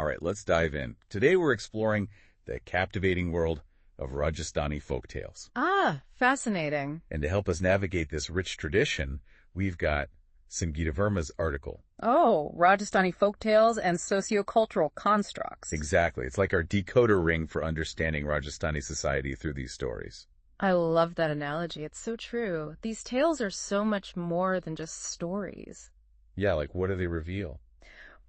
right, let's dive in. Today we're exploring the captivating world of Rajasthani folktales. Ah, fascinating. And to help us navigate this rich tradition, we've got Sangeeta Verma's article. Oh, Rajasthani Folktales and Socio-Cultural Constructs. Exactly. It's like our decoder ring for understanding Rajasthani society through these stories. I love that analogy. It's so true. These tales are so much more than just stories. Yeah, like what do they reveal?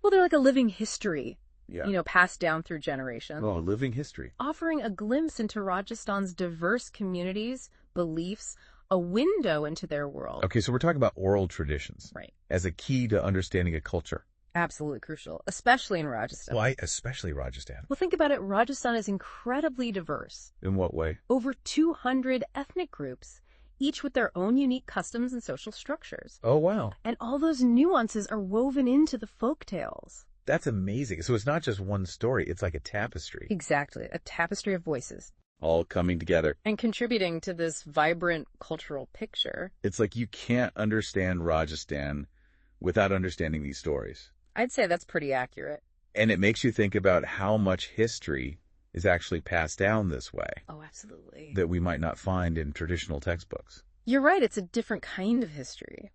Well, they're like a living history, Yeah. passed down through generations. Oh, living history. Offering a glimpse into Rajasthan's diverse communities, beliefs, a window into their world. Okay, so we're talking about oral traditions. Right. As a key to understanding a culture. Absolutely crucial, especially in Rajasthan. Why especially Rajasthan? Well, think about it. Rajasthan is incredibly diverse. In what way? Over 200 ethnic groups, each with their own unique customs and social structures. Oh, wow. And all those nuances are woven into the folk tales. That's amazing. So it's not just one story. It's like a tapestry. Exactly. A tapestry of voices. All coming together. And contributing to this vibrant cultural picture. It's like you can't understand Rajasthan without understanding these stories. I'd say that's pretty accurate. And it makes you think about how much history is actually passed down this way Oh, absolutely. that we might not find in traditional textbooks. You're right. It's a different kind of history.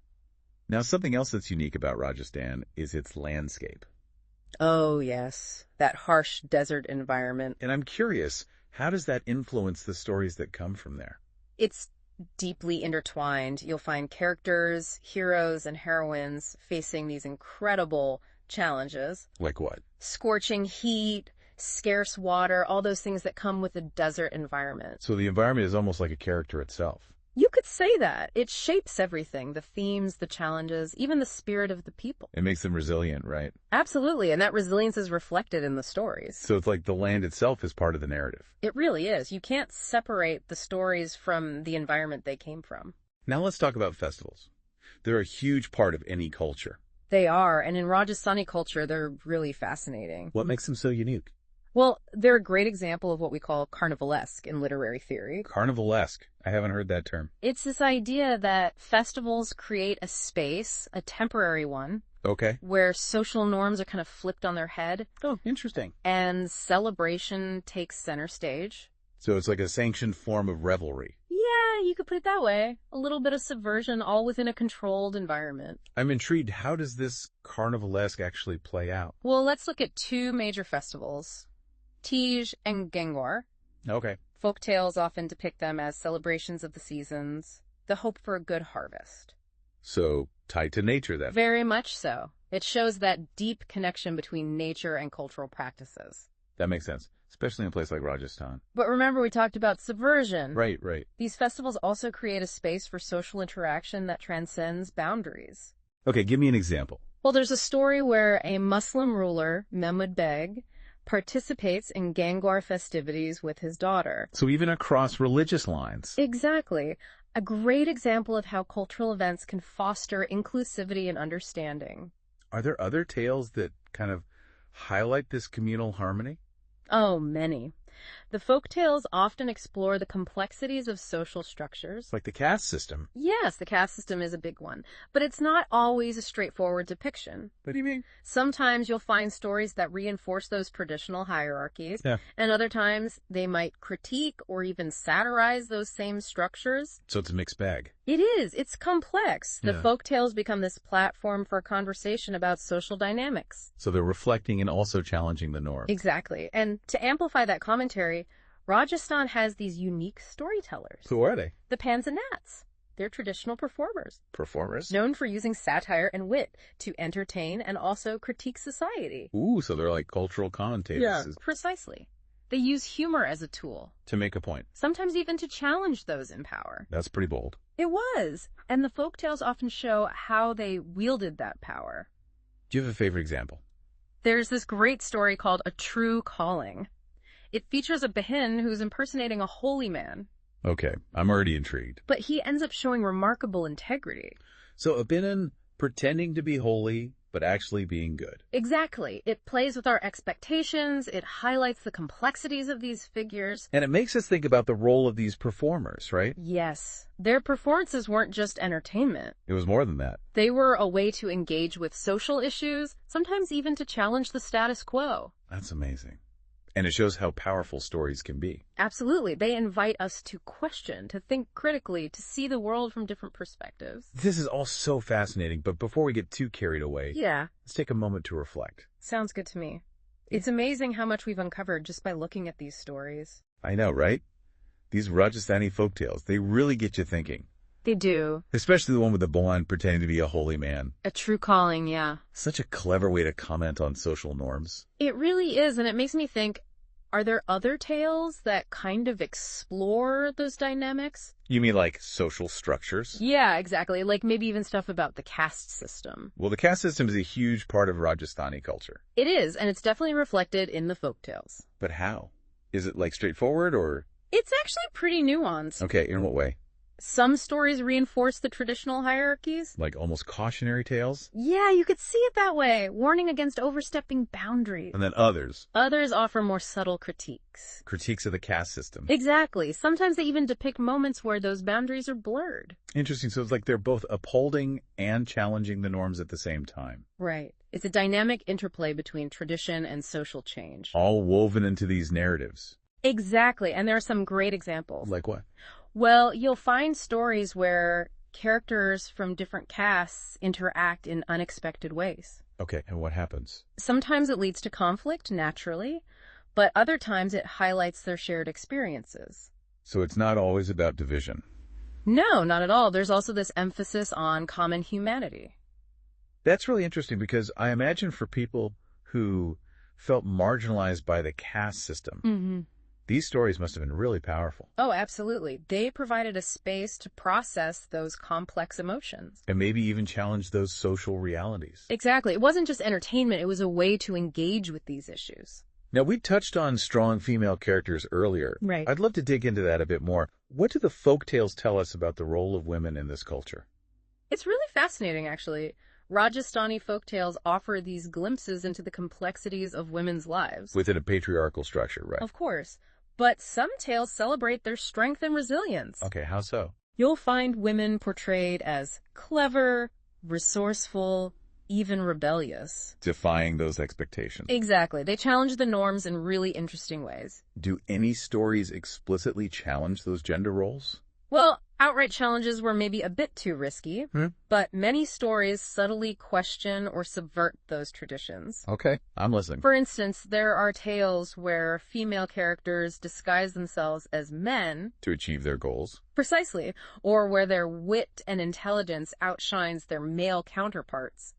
Now, something else that's unique about Rajasthan is its landscape. Oh, yes. That harsh desert environment. And I'm curious, how does that influence the stories that come from there? It's deeply intertwined. You'll find characters, heroes, and heroines facing these incredible challenges. Like what? Scorching heat, scarce water, all those things that come with a desert environment. So the environment is almost like a character itself. You could say that. It shapes everything, the themes, the challenges, even the spirit of the people. It makes them resilient, right? Absolutely, and that resilience is reflected in the stories. So it's like the land itself is part of the narrative. It really is. You can't separate the stories from the environment they came from. Now let's talk about festivals. They're a huge part of any culture. They are, and in Rajasthani culture, they're really fascinating. What makes them so unique? Well, they're a great example of what we call Carnivalesque in literary theory. Carnivalesque. I haven't heard that term. It's this idea that festivals create a space, a temporary one, Okay. where social norms are kind of flipped on their head, Oh, interesting. and celebration takes center stage. So it's like a sanctioned form of revelry. Yeah, you could put it that way. A little bit of subversion, all within a controlled environment. I'm intrigued. How does this Carnivalesque actually play out? Well, let's look at two major festivals, Teej and Gangaur. Okay. Folktales often depict them as celebrations of the seasons, the hope for a good harvest. So tied to nature then. Very much so. It shows that deep connection between nature and cultural practices. That makes sense, especially in a place like Rajasthan. But remember, we talked about subversion. Right. These festivals also create a space for social interaction that transcends boundaries. Okay, give me an example. Well, there's a story where a Muslim ruler, Mehmud Beg, participates in Gangaur festivities with his daughter. So even across religious lines. Exactly. A great example of how cultural events can foster inclusivity and understanding. Are there other tales that kind of highlight this communal harmony? Oh, many. The folk tales often explore the complexities of social structures. Like the caste system. Yes, the caste system is a big one, but it's not always a straightforward depiction. What do you mean? Sometimes you'll find stories that reinforce those traditional hierarchies, Yeah. and other times they might critique or even satirize those same structures. So it's a mixed bag. It is. It's complex. The Yeah. folk tales become this platform for conversation about social dynamics. So they're reflecting and also challenging the norm. Exactly. And to amplify that commentary, Rajasthan has these unique storytellers. Who are they? The Panzanats. They're traditional performers, Performers? known for using satire and wit to entertain and also critique society. Ooh, so they're like cultural commentators. Precisely. They use humor as a tool, To make a point. sometimes even to challenge those in power. That's pretty bold. It was. And the folktales often show how they wielded that power. Do you have a favorite example? There's this great story called A True Calling. It features a Behin who's impersonating a holy man, Okay, I'm already intrigued. but he ends up showing remarkable integrity. So Abinan pretending to be holy but actually being good. Exactly. It plays with our expectations, it highlights the complexities of these figures. And it makes us think about the role of these performers, right? Yes, their performances weren't just entertainment. It was more than that. They were a way to engage with social issues, sometimes even to challenge the status quo. That's amazing. And it shows how powerful stories can be. Absolutely. They invite us to question, to think critically, to see the world from different perspectives. This is all so fascinating, but before we get too carried away, let's take a moment to reflect. Sounds good to me. It's amazing how much we've uncovered just by looking at these stories. I know, right? These Rajasthani folktales, they really get you thinking. They do. Especially the one with the blonde pretending to be a holy man. A true calling, yeah. Such a clever way to comment on social norms. It really is, and it makes me think, are there other tales that kind of explore those dynamics? You mean like social structures? Yeah, exactly. Like maybe even stuff about the caste system. Well, the caste system is a huge part of Rajasthani culture. It is, and it's definitely reflected in the folktales. But how? Is it like straightforward or? It's actually pretty nuanced. Okay, in what way? Some stories reinforce the traditional hierarchies. Like almost cautionary tales? Yeah, you could see it that way. Warning against overstepping boundaries. And then others? Others offer more subtle critiques. Critiques of the caste system. Exactly. Sometimes they even depict moments where those boundaries are blurred. Interesting. So it's like they're both upholding and challenging the norms at the same time. Right. It's a dynamic interplay between tradition and social change. All woven into these narratives. Exactly. And there are some great examples. Like what? Well, you'll find stories where characters from different castes interact in unexpected ways. Okay, and what happens? Sometimes it leads to conflict, naturally, but other times it highlights their shared experiences. So it's not always about division. No, not at all. There's also this emphasis on common humanity. That's really interesting because I imagine for people who felt marginalized by the caste system, these stories must have been really powerful. Oh, absolutely. They provided a space to process those complex emotions. And maybe even challenge those social realities. Exactly. It wasn't just entertainment. It was a way to engage with these issues. Now, we touched on strong female characters earlier. Right. I'd love to dig into that a bit more. What do the folktales tell us about the role of women in this culture? It's really fascinating, actually. Rajasthani folktales offer these glimpses into the complexities of women's lives. Within a patriarchal structure, right? Of course. But some tales celebrate their strength and resilience. Okay, how so? You'll find women portrayed as clever, resourceful, even rebellious. Defying those expectations. Exactly. They challenge the norms in really interesting ways. Do any stories explicitly challenge those gender roles? Well, outright challenges were maybe a bit too risky, but many stories subtly question or subvert those traditions. Okay, I'm listening. For instance, there are tales where female characters disguise themselves as men To achieve their goals. precisely, or where their wit and intelligence outshines their male counterparts.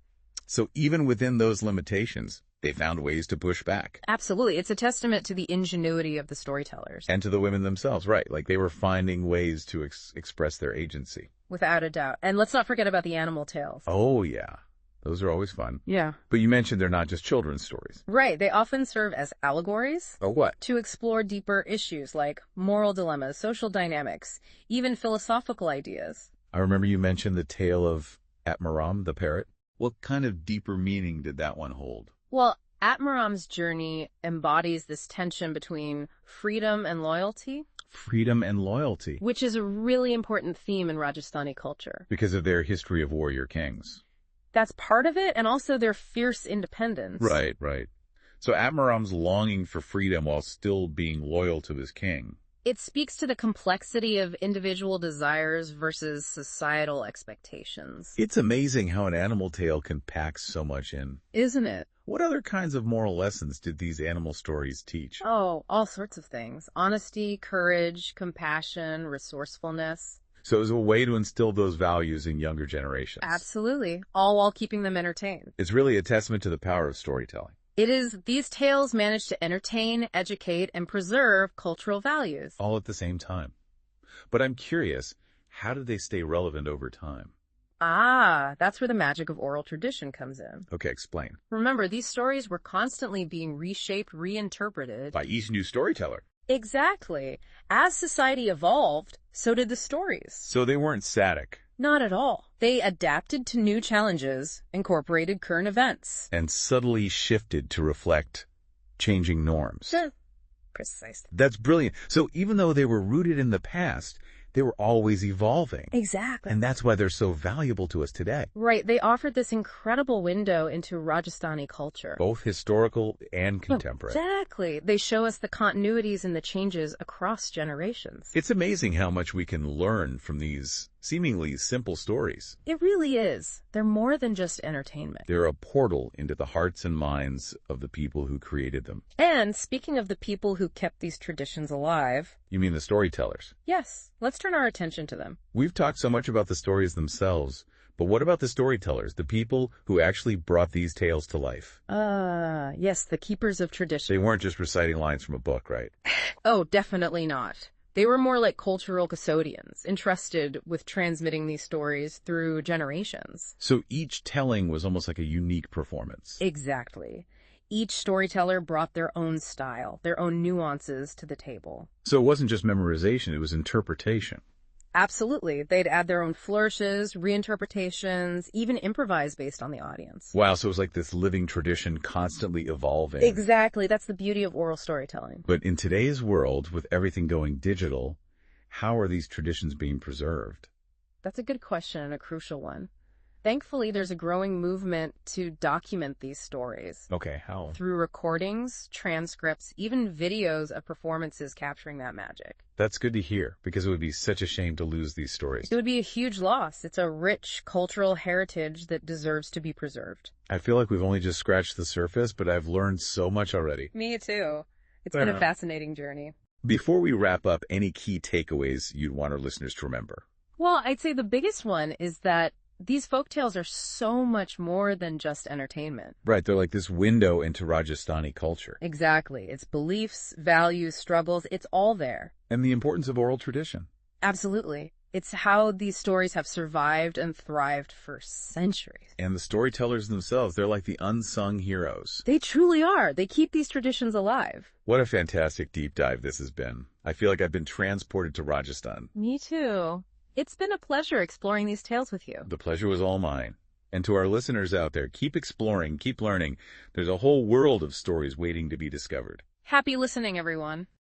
So even within those limitations, they found ways to push back. Absolutely. It's a testament to the ingenuity of the storytellers. And to the women themselves, right? Like they were finding ways to express their agency. Without a doubt. And let's not forget about the animal tales. Oh, yeah. Those are always fun. Yeah. But you mentioned they're not just children's stories. Right. They often serve as allegories. Oh, what? To explore deeper issues like moral dilemmas, social dynamics, even philosophical ideas. I remember you mentioned the tale of Atmaram, the parrot. What kind of deeper meaning did that one hold? Well, Atmaram's journey embodies this tension between freedom and loyalty. Freedom and loyalty. Which is a really important theme in Rajasthani culture. Because of their history of warrior kings. That's part of it, and also their fierce independence. Right, right. So Atmaram's longing for freedom while still being loyal to his king. It speaks to the complexity of individual desires versus societal expectations. It's amazing how an animal tale can pack so much in. Isn't it? What other kinds of moral lessons did these animal stories teach? Oh, all sorts of things. Honesty, courage, compassion, resourcefulness. So it was a way to instill those values in younger generations. Absolutely. All while keeping them entertained. It's really a testament to the power of storytelling. It is. These tales manage to entertain, educate, and preserve cultural values. All at the same time. But I'm curious, how did they stay relevant over time? Ah, that's where the magic of oral tradition comes in. Okay, explain. Remember, these stories were constantly being reshaped, reinterpreted. By each new storyteller. Exactly. As society evolved, so did the stories. So they weren't static. Not at all. They adapted to new challenges, incorporated current events. And subtly shifted to reflect changing norms. Precisely. That's brilliant. So even though they were rooted in the past, they were always evolving. Exactly. And that's why they're so valuable to us today. Right. They offered this incredible window into Rajasthani culture. Both historical and contemporary. Exactly. They show us the continuities and the changes across generations. It's amazing how much we can learn from these seemingly simple stories. It really is. They're more than just entertainment. They're a portal into the hearts and minds of the people who created them. And speaking of the people who kept these traditions alive... You mean the storytellers? Yes. Let's turn our attention to them. We've talked so much about the stories themselves, but what about the storytellers, the people who actually brought these tales to life? Yes, the keepers of tradition. They weren't just reciting lines from a book, right? Oh, definitely not. They were more like cultural custodians, entrusted with transmitting these stories through generations. So each telling was almost like a unique performance. Exactly. Each storyteller brought their own style, their own nuances to the table. So it wasn't just memorization, it was interpretation. Absolutely. They'd add their own flourishes, reinterpretations, even improvise based on the audience. Wow, so it was like this living tradition constantly evolving. Exactly. That's the beauty of oral storytelling. But in today's world, with everything going digital, how are these traditions being preserved? That's a good question and a crucial one. Thankfully, there's a growing movement to document these stories. Okay, how? Through recordings, transcripts, even videos of performances capturing that magic. That's good to hear, because it would be such a shame to lose these stories. It would be a huge loss. It's a rich cultural heritage that deserves to be preserved. I feel like we've only just scratched the surface, but I've learned so much already. Me too. It's been a fascinating journey. Before we wrap up, any key takeaways you'd want our listeners to remember? Well, I'd say the biggest one is that these folktales are so much more than just entertainment. Right, they're like this window into Rajasthani culture. Exactly. It's beliefs, values, struggles, it's all there. And the importance of oral tradition. Absolutely. It's how these stories have survived and thrived for centuries. And the storytellers themselves, they're like the unsung heroes. They truly are. They keep these traditions alive. What a fantastic deep dive this has been. I feel like I've been transported to Rajasthan. Me too. It's been a pleasure exploring these tales with you. The pleasure was all mine. And to our listeners out there, keep exploring, keep learning. There's a whole world of stories waiting to be discovered. Happy listening, everyone.